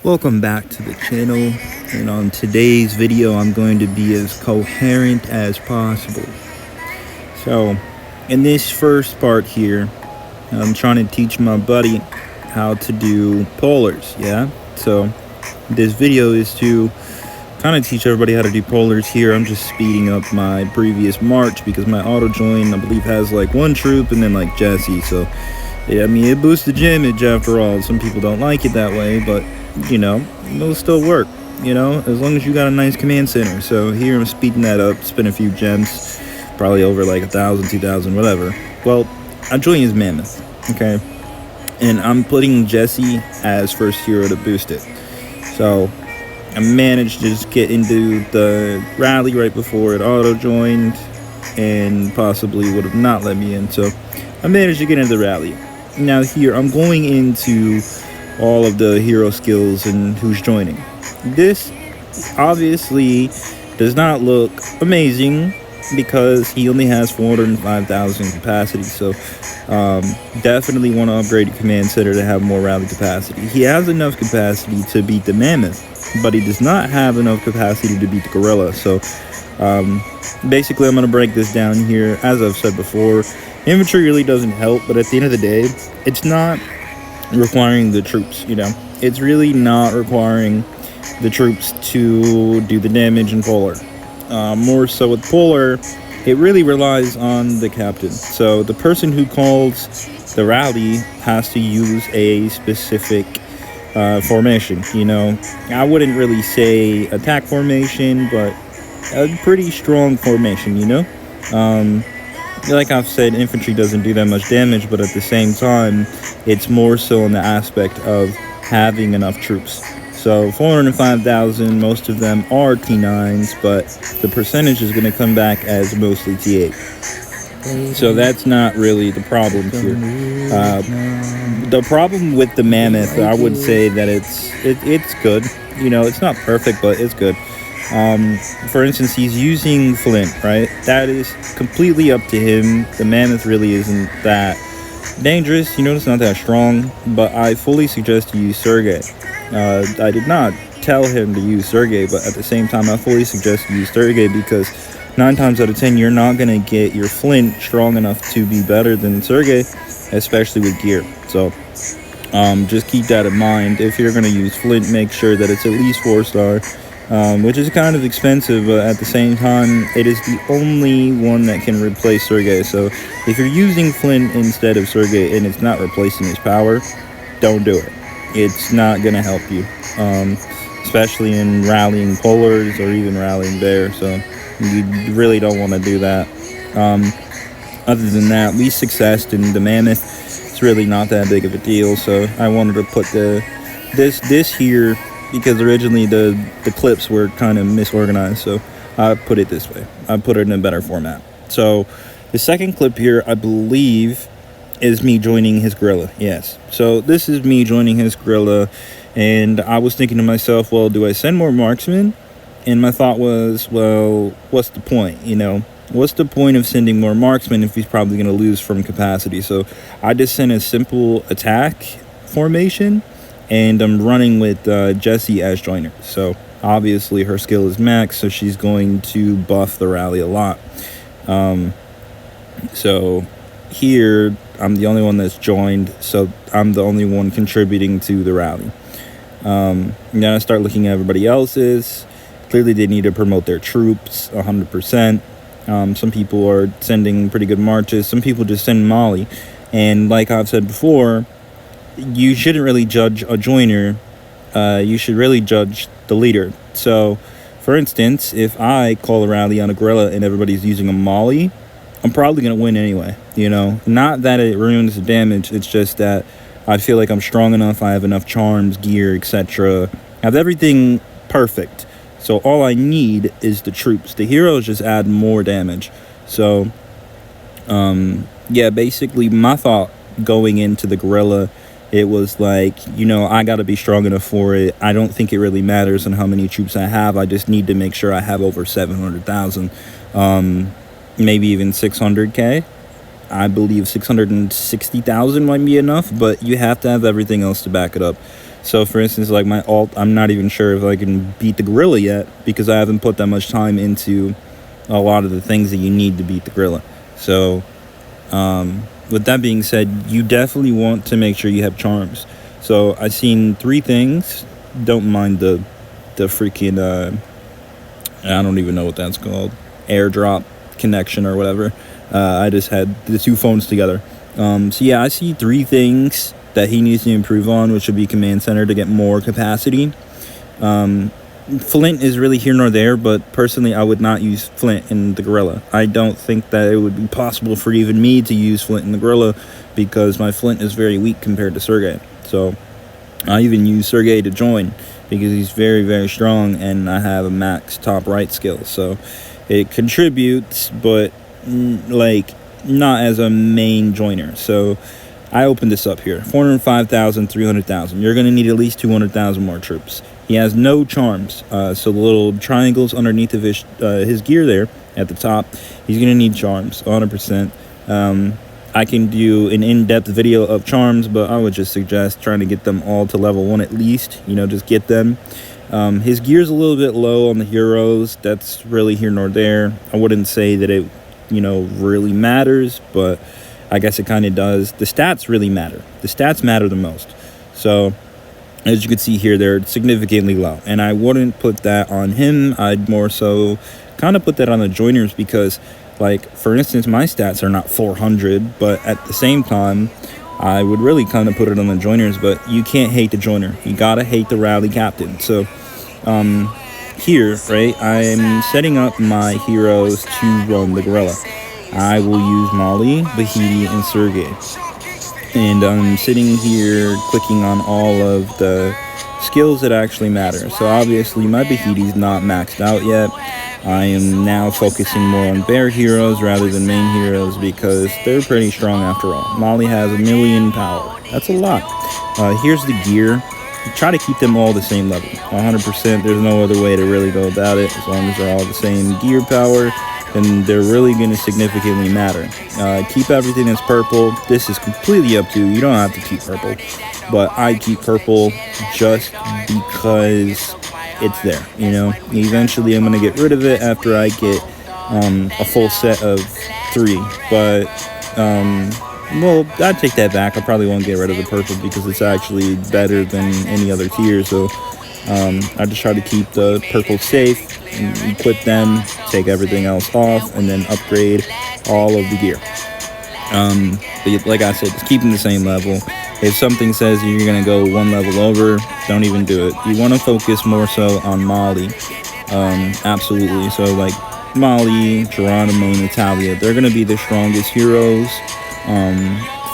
Welcome back to the channel, and on today's video I'm going to be as coherent as possible. So in this first part here, I'm trying to teach my buddy how to do polars. So this video is to kind of teach everybody how to do polars here. I'm just speeding up my previous march because my auto join I believe has like one troop and then like Jesse. So yeah, I mean, it boosts the damage after all. Some people don't like it that way, but you know, it'll still work, as long as you got a nice command center. So here I'm speeding that up, spend a few gems, probably over like 1,000, 2,000, whatever. Well, I join his mammoth, okay, and I'm putting Jesse as first hero to boost it. So I managed to just get into the rally right before it auto joined and possibly would have not let me in. So I managed to get into the rally. Now here I'm going into all of the hero skills and who's joining. This obviously does not look amazing because he only has 405,000 capacity. So definitely want to upgrade the command center to have more rally capacity. He has enough capacity to beat the mammoth, but he does not have enough capacity to beat the gorilla. So basically I'm going to break this down here. As I've said before, infantry really doesn't help, but at the end of the day, it's not requiring the troops, it's really not requiring the troops to do the damage in polar. More so with polar, it really relies on the captain. So the person who calls the rally has to use a specific formation. I wouldn't really say attack formation, but a pretty strong formation. Like I've said, infantry doesn't do that much damage, but at the same time, it's more so in the aspect of having enough troops. So 405,000, most of them are T9s, but the percentage is going to come back as mostly T8. So that's not really the problem here. The problem with the mammoth, I would say that it's good. It's not perfect, but it's good. For instance, he's using Flint, right? That is completely up to him. The mammoth really isn't that dangerous, it's not that strong, but I fully suggest to use Sergei. I did not tell him to use Sergei, but at the same time, I fully suggest to use Sergei because 9 times out of 10, you're not going to get your Flint strong enough to be better than Sergei, especially with gear. So just keep that in mind. If you're going to use Flint, make sure that it's at least 4-star. Which is kind of expensive, but at the same time, it is the only one that can replace Sergei. So if you're using Flint instead of Sergei and it's not replacing his power, don't do it. It's not going to help you, especially in rallying polars or even rallying bear. So you really don't want to do that. Other than that, we successed in the mammoth. It's really not that big of a deal. So I wanted to put this here, because originally the clips were kind of misorganized, so I put it this way. I put it in a better format. So the second clip here, I believe, is me joining his gorilla. Yes. So this is me joining his gorilla, and I was thinking to myself, well, do I send more marksmen? And my thought was, well, what's the point? What's the point of sending more marksmen if he's probably going to lose from capacity? So I just sent a simple attack formation, and I'm running with Jessie as joiner. So obviously her skill is max, so she's going to buff the rally a lot. So here I'm the only one that's joined, so I'm the only one contributing to the rally. Then I start looking at everybody else's. Clearly they need to promote their troops 100%. Some people are sending pretty good marches. Some people just send Molly. And like I've said before, you shouldn't really judge a joiner. You should really judge the leader. So, for instance, if I call a rally on a gorilla and everybody's using a molly, I'm probably going to win anyway. Not that it ruins the damage. It's just that I feel like I'm strong enough. I have enough charms, gear, etc. I have everything perfect. So all I need is the troops. The heroes just add more damage. So, yeah, basically my thought going into the gorilla, it was like, I got to be strong enough for it. I don't think it really matters on how many troops I have. I just need to make sure I have over 700,000, maybe even 600K. I believe 660,000 might be enough, but you have to have everything else to back it up. So, for instance, like my alt, I'm not even sure if I can beat the gorilla yet because I haven't put that much time into a lot of the things that you need to beat the gorilla. So, with that being said, you definitely want to make sure you have charms. So, I've seen 3 things. Don't mind the freaking, I don't even know what that's called, airdrop connection or whatever. I just had the 2 phones together. So yeah, I see 3 things that he needs to improve on, which would be command center to get more capacity. Flint is really here nor there, but personally I would not use Flint in the gorilla. I don't think that it would be possible for even me to use Flint in the gorilla because my Flint is very weak compared to Sergey. So I even use Sergey to join because he's very, very strong and I have a max top right skill. So it contributes, but like not as a main joiner. So I opened this up here. 405,000, 300,000. You're going to need at least 200,000 more troops. He has no charms. So the little triangles underneath of his gear there at the top, he's going to need charms, 100%. I can do an in-depth video of charms, but I would just suggest trying to get them all to level 1 at least. Just get them. His gear's a little bit low on the heroes. That's really here nor there. I wouldn't say that it, really matters, but I guess it kind of does. The stats really matter. The stats matter the most. So, as you can see here, they're significantly low. And I wouldn't put that on him. I'd more so kind of put that on the joiners because, like, for instance, my stats are not 400, but at the same time, I would really kind of put it on the joiners, but you can't hate the joiner. You gotta hate the rally captain. So, here, right, I'm setting up my heroes to run the gorilla. I will use Molly, Bahidi, and Sergey. And I'm sitting here clicking on all of the skills that actually matter. So obviously my Bahidi's not maxed out yet. I am now focusing more on bear heroes rather than main heroes because they're pretty strong after all. Molly has 1,000,000 power. That's a lot. Here's the gear. Try to keep them all the same level. 100%. There's no other way to really go about it. As long as they're all the same gear power, then they're really going to significantly matter. Keep everything that's purple. This is completely up to you. You don't have to keep purple. But I keep purple just because it's there, Eventually I'm going to get rid of it after I get a full set of 3. But, well, I'd take that back. I probably won't get rid of the purple because it's actually better than any other tier. So I just try to keep the purple safe, and equip them, take everything else off, and then upgrade all of the gear. But like I said, just keep them the same level. If something says you're going to go 1 level over, don't even do it. You want to focus more so on Molly. Absolutely. So like Molly, Geronimo, and Natalia, they're going to be the strongest heroes.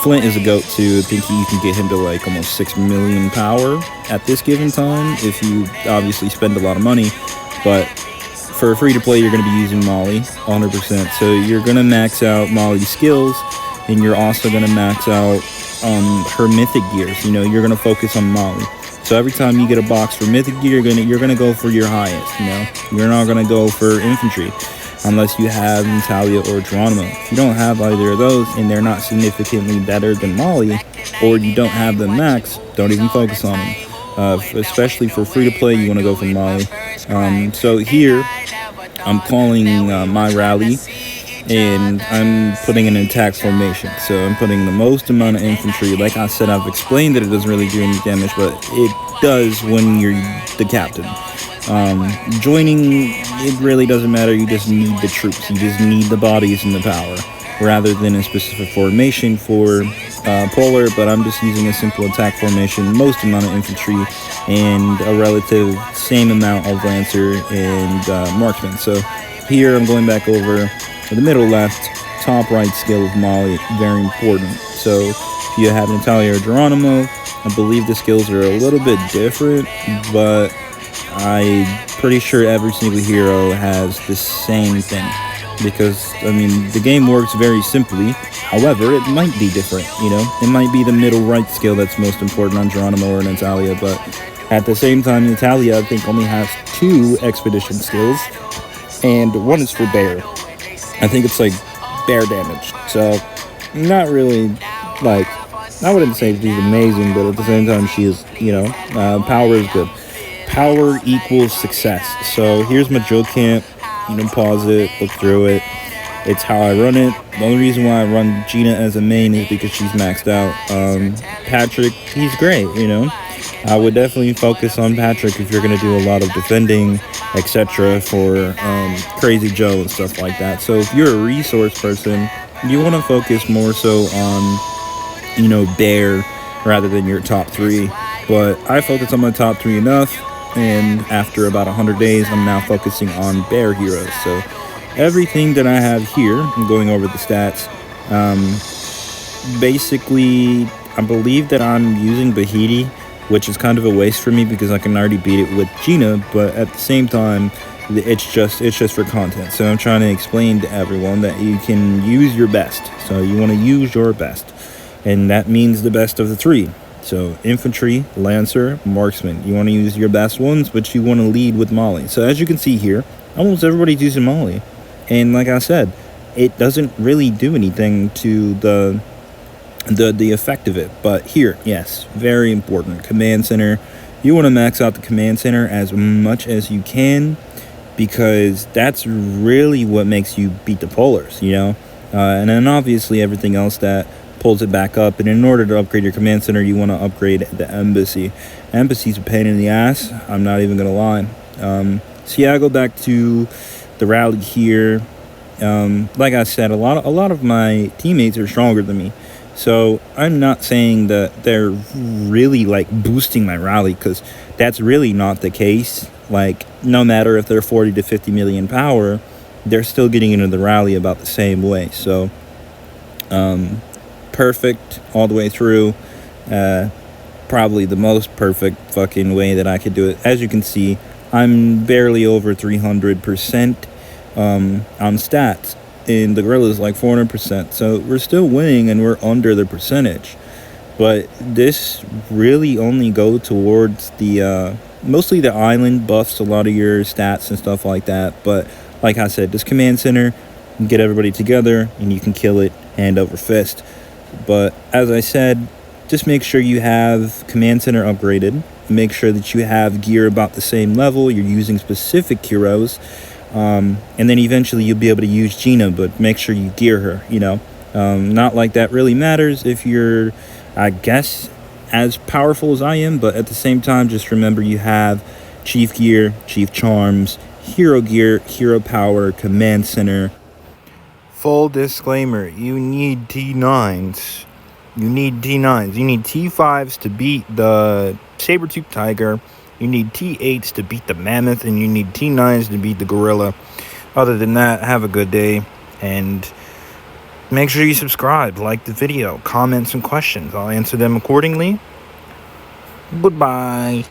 Flint is a goat too. I think you can get him to like almost 6 million power at this given time if you obviously spend a lot of money. But for free to play, you're going to be using Molly 100%. So you're going to max out Molly's skills, and you're also going to max out her mythic gears. You're going to focus on Molly. So every time you get a box for mythic gear, you're gonna go for your highest. You're not going to go for infantry unless you have Natalia or Geronimo. If you don't have either of those and they're not significantly better than Molly, or you don't have them max, don't even focus on them. Especially for free to play, you want to go for Molly. So here I'm calling my rally, and I'm putting an attack formation. So I'm putting the most amount of infantry. Like I said, I've explained that it doesn't really do any damage, but it does when you're the captain. Joining, it really doesn't matter. You just need the troops. You just need the bodies and the power, rather than a specific formation for Polar. But I'm just using a simple attack formation, most amount of infantry, and a relative same amount of Lancer and Marksman. So here I'm going back over the middle left, top right skill of Molly, very important. So if you have Natalia or Geronimo, I believe the skills are a little bit different, but I'm pretty sure every single hero has the same thing. Because, the game works very simply. However, it might be different, It might be the middle right skill that's most important on Geronimo or Natalia, but at the same time, Natalia, I think, only has 2 expedition skills, and 1 is for bear. I think it's like bear damage, so not really like I wouldn't say she's amazing, but at the same time, she is, power is good. Power equals success. So here's my drill camp. Pause it, look through it. It's how I run it. The only reason why I run Gina as a main is because she's maxed out. Patrick, he's great, I would definitely focus on Patrick if you're going to do a lot of defending, etc. for Crazy Joe and stuff like that. So if you're a resource person, you want to focus more so on, Bear rather than your top three. But I focus on my top three enough, and after about 100 days, I'm now focusing on Bear heroes. So everything that I have here, I'm going over the stats. Basically, I believe that I'm using Bahiti, which is kind of a waste for me because I can already beat it with Gina, but at the same time, it's just for content. So I'm trying to explain to everyone that you can use your best. So you want to use your best, and that means the best of the three. So infantry, lancer, marksman. You want to use your best ones, but you want to lead with Molly. So as you can see here, almost everybody's using Molly. And like I said, it doesn't really do anything to the effect of it. But here, yes, very important. Command center. You want to max out the command center as much as you can, because that's really what makes you beat the polars, and then obviously everything else that pulls it back up. And in order to upgrade your command center, you want to upgrade the embassy. Embassy's a pain in the ass, I'm not even gonna lie. So yeah, I go back to the rally here. Like I said, a lot of my teammates are stronger than me, so I'm not saying that they're really like boosting my rally, because that's really not the case. Like, no matter if they're 40 to 50 million power, they're still getting into the rally about the same way. So perfect all the way through. Probably the most perfect fucking way that I could do it. As you can see, I'm barely over 300% on stats, and the gorilla's like 400%. So we're still winning, and we're under the percentage. But this really only go towards the mostly the island buffs a lot of your stats and stuff like that. But like I said, this command center, get everybody together and you can kill it hand over fist. But as I said, just make sure you have command center upgraded. Make sure that you have gear about the same level. You're using specific heroes. And then eventually you'll be able to use Gina, but make sure you gear her, Not like that really matters if you're, I guess, as powerful as I am, but at the same time, just remember you have Chief Gear, Chief Charms, Hero Gear, Hero Power, Command Center. Full disclaimer, you need T9s. You need T9s. You need T5s to beat the saber-toothed tiger. You need T8s to beat the mammoth, and you need T9s to beat the gorilla. Other than that, have a good day, and make sure you subscribe, like the video, comment some questions. I'll answer them accordingly. Goodbye.